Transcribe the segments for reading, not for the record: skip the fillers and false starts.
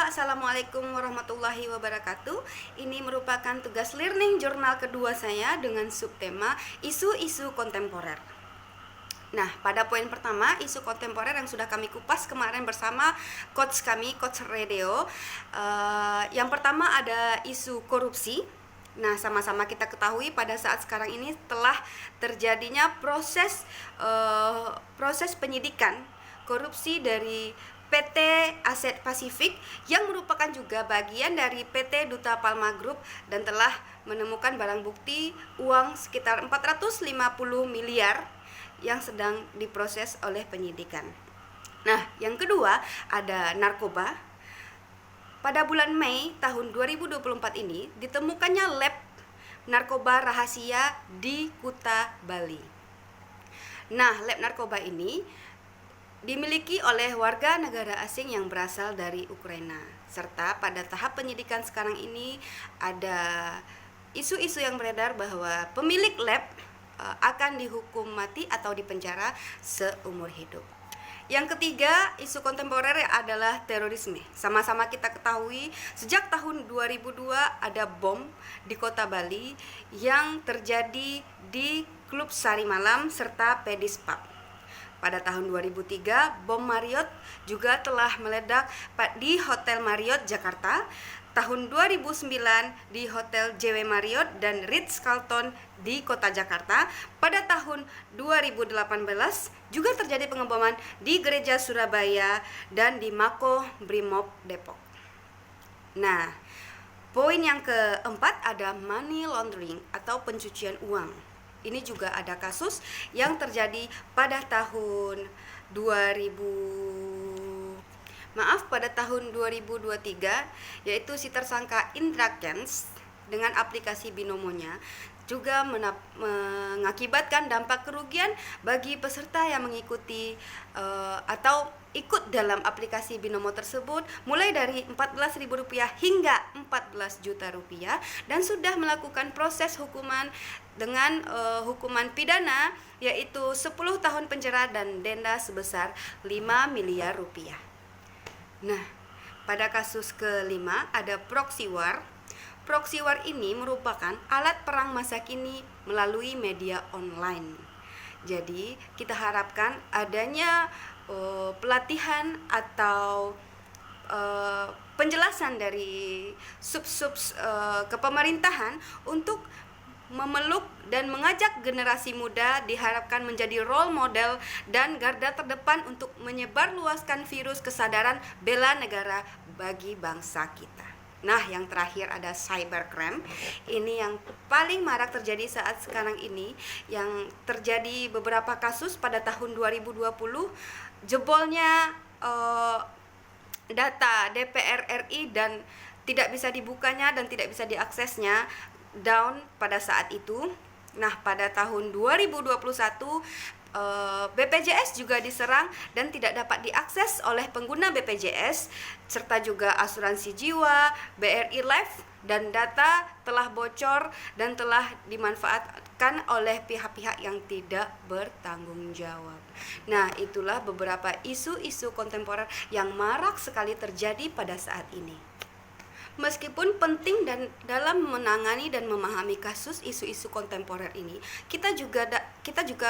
Assalamualaikum warahmatullahi wabarakatuh. Ini merupakan tugas learning jurnal kedua saya dengan subtema isu-isu kontemporer. Nah, pada poin pertama, isu kontemporer yang sudah kami kupas kemarin bersama coach kami, Coach Radio. Yang pertama ada isu korupsi. Nah, sama-sama kita ketahui pada saat sekarang ini telah terjadinya proses penyidikan korupsi dari PT Aset Pasifik yang merupakan juga bagian dari PT Duta Palma Group dan telah menemukan barang bukti uang sekitar 450 miliar yang sedang diproses oleh penyidikan. Nah, yang kedua ada narkoba. Pada bulan Mei tahun 2024 ini ditemukannya lab narkoba rahasia di Kuta, Bali. Nah, lab narkoba ini dimiliki oleh warga negara asing yang berasal dari Ukraina. Serta pada tahap penyidikan sekarang ini ada isu-isu yang beredar bahwa pemilik lab akan dihukum mati atau dipenjara seumur hidup. Yang ketiga, isu kontemporer adalah terorisme. Sama-sama kita ketahui sejak tahun 2002 ada bom di Kota Bali yang terjadi di klub Sari Malam serta Pedis Pub. Pada tahun 2003, bom Marriott juga telah meledak di Hotel Marriott Jakarta. Tahun 2009 di Hotel JW Marriott dan Ritz-Carlton di Kota Jakarta. Pada tahun 2018 juga terjadi pengeboman di Gereja Surabaya dan di Mako Brimob Depok. Nah, poin yang keempat ada money laundering atau pencucian uang. Ini juga ada kasus yang terjadi pada tahun 2023, yaitu si tersangka Indra Kents dengan aplikasi Binomonya juga mengakibatkan dampak kerugian bagi peserta yang mengikuti atau ikut dalam aplikasi Binomo tersebut mulai dari Rp14.000 hingga Rp14 juta dan sudah melakukan proses hukuman dengan hukuman pidana yaitu 10 tahun penjara dan denda sebesar Rp5 miliar. Nah, pada kasus kelima ada proxy war. Proxy war ini merupakan alat perang masa kini melalui media online. Jadi, kita harapkan adanya pelatihan atau penjelasan dari sub-sub kepemerintahan untuk memeluk dan mengajak generasi muda diharapkan menjadi role model dan garda terdepan untuk menyebarluaskan virus kesadaran bela negara bagi bangsa kita. Nah, yang terakhir ada cybercrime. Ini yang paling marak terjadi saat sekarang ini, yang terjadi beberapa kasus pada tahun 2020. Jebolnya data DPR RI dan tidak bisa dibukanya dan tidak bisa diaksesnya down pada saat itu. Nah, pada tahun 2021 BPJS juga diserang dan tidak dapat diakses oleh pengguna BPJS serta juga asuransi jiwa, BRI Life, dan data telah bocor dan telah dimanfaatkan oleh pihak-pihak yang tidak bertanggung jawab. Nah, itulah beberapa isu-isu kontemporer yang marak sekali terjadi pada saat ini. Meskipun penting dan dalam menangani dan memahami kasus isu-isu kontemporer ini, kita juga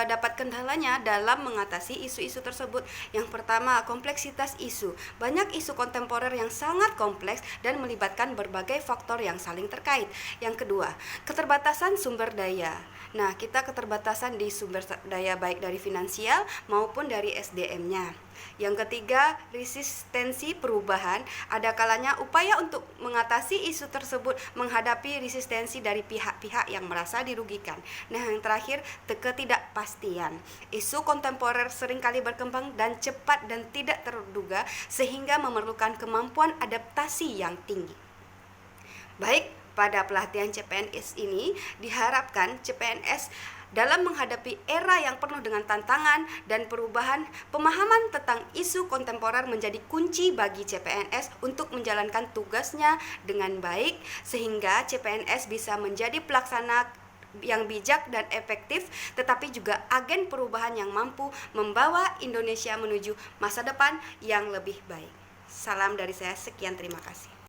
dapat kendalanya dalam mengatasi isu-isu tersebut. Yang pertama, kompleksitas isu. Banyak isu kontemporer yang sangat kompleks dan melibatkan berbagai faktor yang saling terkait. Yang kedua, keterbatasan sumber daya. Nah, kita keterbatasan di sumber daya baik dari finansial maupun dari SDM-nya. Yang ketiga, resistensi perubahan. Ada kalanya upaya untuk mengatasi isu tersebut menghadapi resistensi dari pihak-pihak yang merasa dirugikan. Nah, yang terakhir, ketidakpastian. Isu kontemporer seringkali berkembang dan cepat dan tidak terduga sehingga memerlukan kemampuan adaptasi yang tinggi. Baik, pada pelatihan CPNS ini diharapkan CPNS dalam menghadapi era yang penuh dengan tantangan dan perubahan, pemahaman tentang isu kontemporer menjadi kunci bagi CPNS untuk menjalankan tugasnya dengan baik sehingga CPNS bisa menjadi pelaksana yang bijak dan efektif, tetapi juga agen perubahan yang mampu membawa Indonesia menuju masa depan yang lebih baik. Salam dari saya, sekian, terima kasih.